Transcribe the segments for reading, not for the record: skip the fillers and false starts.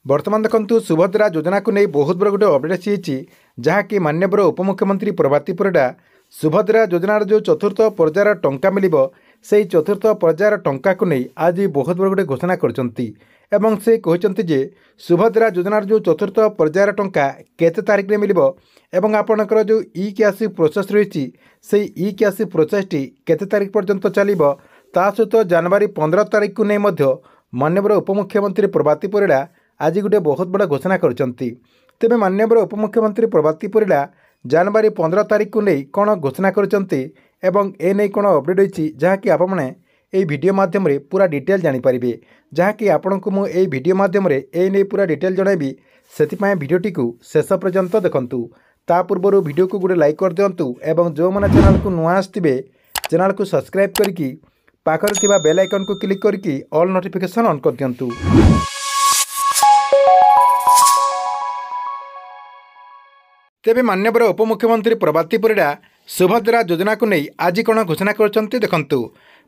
बर्तमान देखु सुभद्रा योजना को नहीं बहुत बड़ा गोटे अपडेट आसी जहाँकि माननीय उपमुख्यमंत्री प्रभाती परिडा सुभद्रा योजनार जो चतुर्थ पर्यायर टंका मिल से चतुर्थ पर्यायर टंका को नहीं आज बहुत बड़ा गोटे घोषणा करछंती एवं से कहते जे सुभद्रा योजनार जो चतुर्थ पर्यायर टंका केते तारीख में मिलिबो एवं आपणकर जो ई क्यासी प्रोसेस रही से ई क्यासी प्रोसेसटी केते तारीख पर्यंत चलिबो ता सहित जनवरी 15 तारीख को नहीं मध्य माननीय उपमुख्यमंत्री प्रभाती परिडा आज गोटे बहुत बड़ा घोषणा करछंती। तेबे माननीय उपमुख्यमंत्री प्रभाती परिडा जनवरी 15 तारीख को नहीं कौन घोषणा करछंती एवं ए नहीं कौन अपडेट होईची जहाँकि आपने यही वीडियो माध्यम रे पूरा डिटेल जानीपारे जहाँकि आपण को मुझे वीडियो माध्यम रे ए नहीं पूरा डिटेल जनइबी से वीडियोटी को शेष पर्यंत देखंतु। ता पूर्व वीडियो को गोटे लाइक कर दिंतु एवं जो मैंने चैनल को नुआ आसथिबे चैनल को सब्सक्राइब करके पाखर थिबा बेल आइकन को क्लिक करके ऑल नोटिफिकेशन ऑन कर दिंतु। तेबे माननीय उपमुख्यमंत्री प्रभाती परिडा सुभद्रा योजना को नहीं आज कौन घोषणा करछंती देखंतु।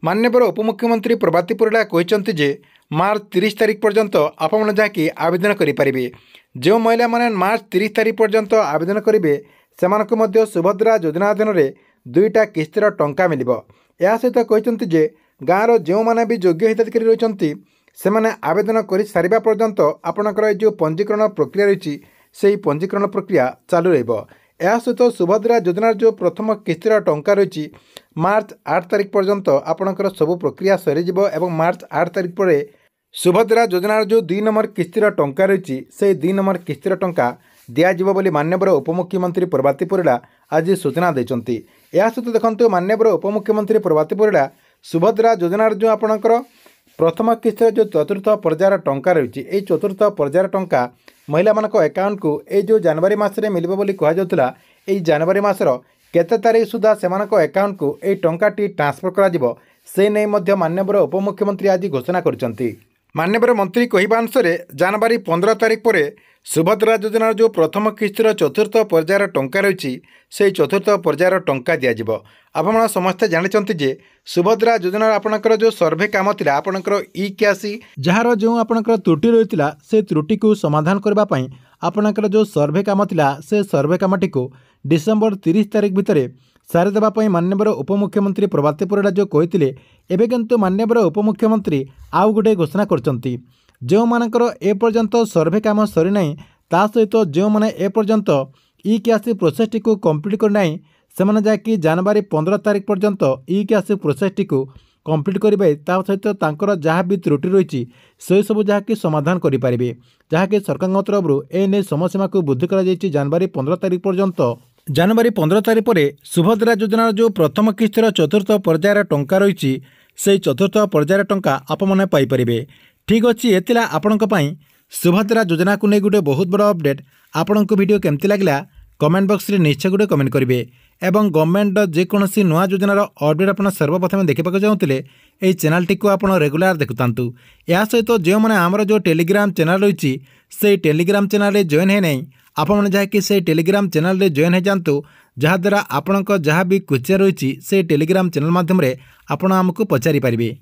माननीय उपमुख्यमंत्री प्रभाती परिडा कहते जे मार्च 30 तारीख पर्यंत आपण जाकि आवेदन करें जो महिला माने मार्च 30 तारीख पर्यंत आवेदन करेंगे से सुभद्रा योजना अधीन में 2टा किस्तिर टंका मिलिबो। या सहित कहते जे गाँव जो मैंने भी योग्य हिताधिकारी रही से आवेदन कर सारा पर्यंत आपणकर जो पंजीकरण प्रक्रिया रही से पंजीकरण प्रक्रिया चालू रहिबो। या सहित सुभद्रा योजनार जो प्रथम किस्तिर टंका रही मार्च 8 तारीख पर्यंत आपणकर सब प्रक्रिया सरीज एवं मार्च 8 तारीख पर सुभद्रा योजनार जो 2 नंबर किस्तिर टंका रही से 2 नंबर किस्तिर टंका दिज्व बोली माननीय उपमुख्यमंत्री प्रभाती परिडा आज सूचना देते। या सहित देखते माननीय उपमुख्यमंत्री प्रभाती परिडा सुभद्रा योजनार जो आपणकर प्रथम किस्तिर जो चतुर्थ पर्यायर टंका रही है चतुर्थ पर्यायर टंका महिला मान अकाउंट को ये जो जनवरी मासरे मिलिबो बोली कहुला जनवरी मासर केते तारीख सुधा सेमान अकाउंट को ये टंकाटी ट्रांसफर करा से नहीं मध्य माननीय उपमुख्यमंत्री आज घोषणा करछंती। माननीय मंत्री कहवा अनुसार जनवरी 15 तारीख पर सुभद्रा योजनार जो प्रथम किस्तिर चतुर्थ पर्यायर टंका रही से चतुर्थ पर्यायर टंका दिज्व। आपण समस्ते जानते जे सुभद्रा योजनार आपणकर जो सर्वे काम थिला आपणकर ई क्यासी जार जो आपणकर त्रुटि रही से त्रुटि को समाधान करने आपणकर जो सर्वे काम थिला से सर्वे कामटी को डिसेम्बर 30 तारीख भितर सारी देवाई माननीय उपमुख्यमंत्री प्रभाती परिडा जो कहते एवं किंतु माननीय उपमुख्यमंत्री आउ गोटे घोषणा करछंती जो मानकर ए पर्यंत सर्वे काम सरी नहीं ता सहित जो मैंने ए पर्यंत ई क्यासी प्रोसेसटी को कंप्लीट करना से जाकि जनवरी 15 तारीख पर्यंत ई क्यासी प्रोसेसटी को कंप्लीट करेंगे ता सहित तांकर जहाँ भी त्रुटि रही से सब जहाँकि समाधान करेंगे जहाँकि सरकार तरफ एने समयसीमा को वृद्धि कर जनवरी 15 तारीख पर्यंत। जनवरी 15 तारीख पर सुभद्रा योजनार जो प्रथम किस्तिर चतुर्थ पर्यायर टंका रही से चतुर्थ पर्यायर टंका आपने पाइपर। ठीक अच्छे ये आपण सुभद्रा योजना को नहीं गोटे बहुत बड़ा अपडेट। आपण को वीडियो केमती लगला कमेंट बॉक्स रे निश्चय गोटे कमेंट करेंगे एवं गवर्नमेंट जेकोसी नुआ योजनार अपडेट आप सर्वप्रथम देखा चाहते यही चैनल टी आप रेगुलर देखुता। या सहित जो मैंने आमर जो टेलीग्राम चैनल रही से टेलीग्राम चैनल रे जॉइन है नहीं आपने जहाँकि से टेलीग्राम चैनल रे जॉइन हो जातु जहाँद्वारा आपण जहाँ भी क्वेश्चन रही से टेलीग्राम चैनल माध्यम आपको पचारि पारे।